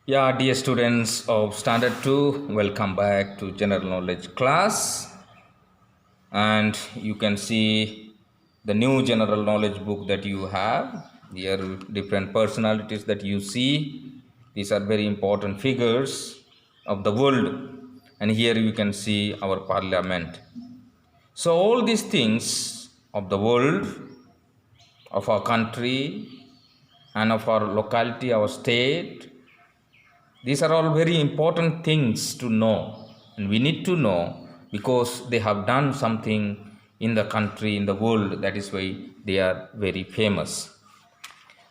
Yeah, dear students of Standard 2, welcome back to General Knowledge class. And you can see the new General Knowledge book that you have. Here, different personalities that you see. These are very important figures of the world. And here you can see our parliament. So, all these things of the world, of our country, and of our locality, our state, these are all very important things to know, and we need to know because they have done something in the country, in the world. That is why they are very famous.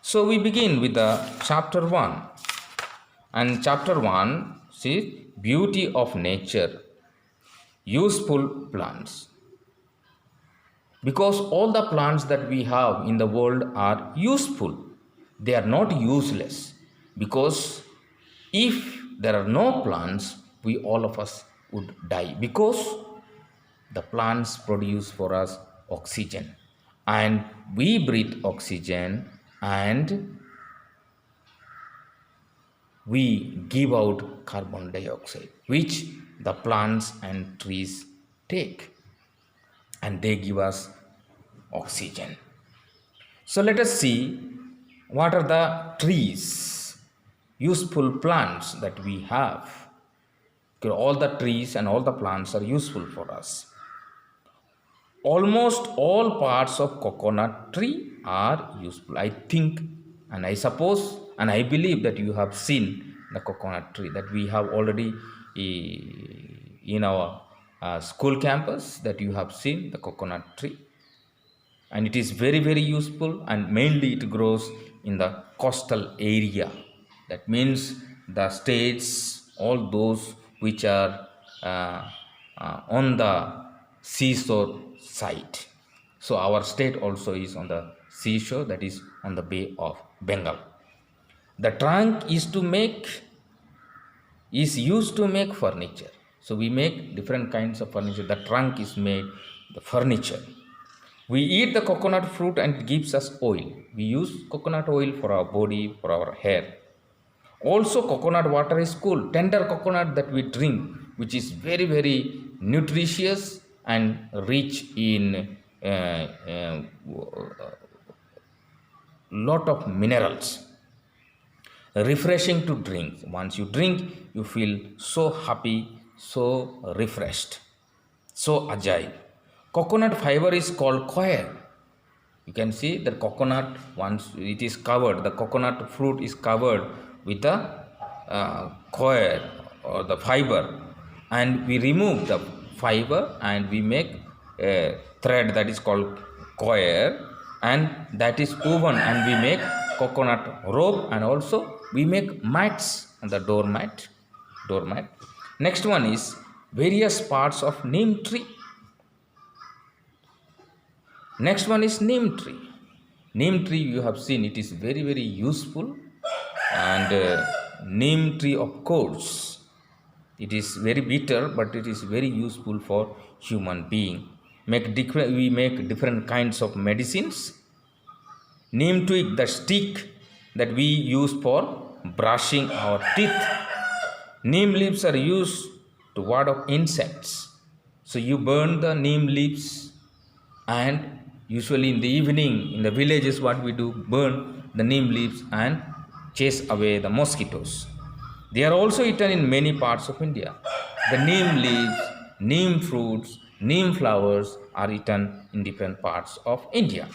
So we begin with the chapter 1. And chapter 1 see beauty of nature, useful plants. Because all the plants that we have in the world are useful, they are not useless. Because if there are no plants, we all of us would die, because the plants produce for us oxygen, and we breathe oxygen, and we give out carbon dioxide, which the plants and trees take, and they give us oxygen. So let us see what are the trees, useful plants that we have. Okay, all the trees and all the plants are useful for us. Almost all parts of coconut tree are useful. I think, and I suppose, and I believe that you have seen the coconut tree that we have already in our school campus, that you have seen the coconut tree, and it is very useful, and mainly it grows in the coastal area. That means the states, all those which are on the seashore side. So our state also is on the seashore, that is on the Bay of Bengal. The trunk is used to make furniture. So we make different kinds of furniture. The trunk is made the furniture. We eat the coconut fruit and it gives us oil. We use coconut oil for our body, for our hair. Also, coconut water is cool. Tender coconut that we drink, which is very nutritious and rich in lot of minerals. Refreshing to drink. Once you drink, you feel so happy, so refreshed, so agile. Coconut fiber is called coir. You can see that coconut, once it is covered, the coconut fruit is covered with the coir or the fiber, and we remove the fiber and we make a thread that is called coir, and that is woven, and we make coconut rope, and also we make mats on the doormat. Next one is various parts of neem tree. Next one is neem tree. Neem tree, you have seen, it is very useful, and neem tree, of course, it is very bitter, but it is very useful for human being. We make different kinds of medicines. Neem twig, the stick that we use for brushing our teeth. Neem leaves are used to ward off insects. So you burn the neem leaves, and usually in the evening in the villages, what we do, burn the neem leaves and chase away the mosquitoes. They are also eaten in many parts of India. The neem leaves, neem fruits, neem flowers are eaten in different parts of India.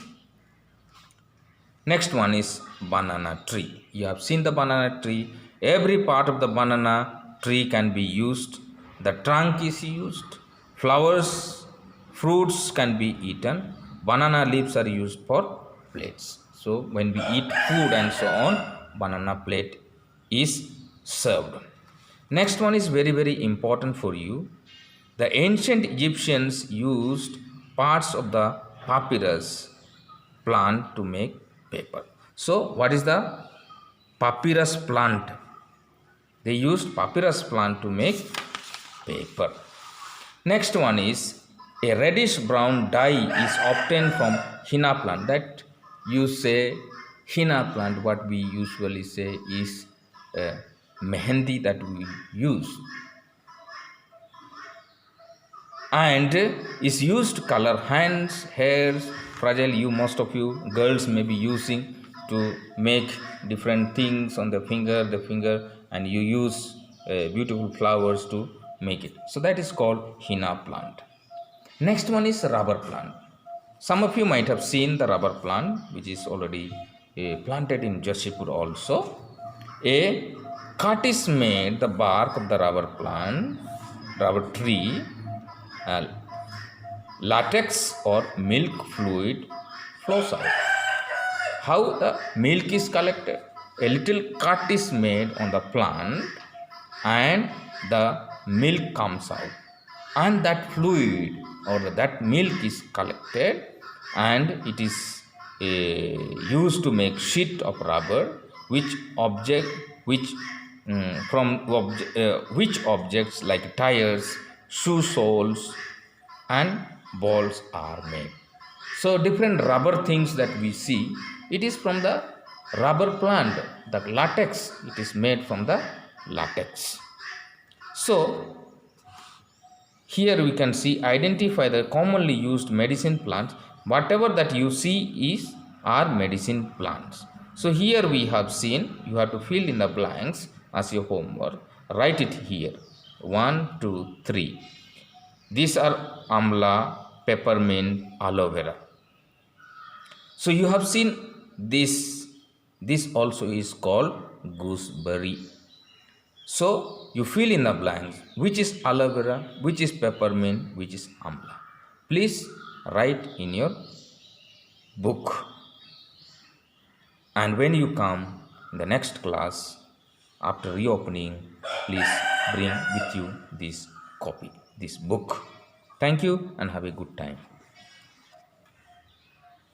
Next one is banana tree. You have seen the banana tree. Every part of the banana tree can be used. The trunk is used. Flowers, fruits can be eaten. Banana leaves are used for plates. So when we eat food and so on, banana plate is served. Next one is very important for you. The ancient Egyptians used parts of the papyrus plant to make paper. So what is the papyrus plant? They used papyrus plant to make paper. Next one is a reddish brown dye is obtained from henna plant. That you say henna plant, what we usually say is mehendi that we use, and is used to color hands, hairs, fragile. You, most of you girls may be using to make different things on the finger, and you use beautiful flowers to make it. So that is called henna plant. Next one is rubber plant. Some of you might have seen the rubber plant, which is already planted in Jashipur also. A cut is made, the bark of the rubber plant, rubber tree, latex or milk fluid flows out. How the milk is collected? A little cut is made on the plant and the milk comes out, and that fluid or that milk is collected, and it is used to make sheet of rubber, which objects like tires, shoe soles and balls are made. So different rubber things that we see, it is from the rubber plant. The latex, it is made from the latex. So here we can see, identify the commonly used medicine plants. Whatever that you see are medicine plants. So here we have seen, you have to fill in the blanks as your homework. Write it here. 1, 2, 3. These are amla, peppermint, aloe vera. So you have seen this. This also is called gooseberry. So you fill in the blanks, which is aloe vera, which is peppermint, which is amla. Please write in your book. And when you come in the next class, after reopening, please bring with you this copy, this book. Thank you and have a good time.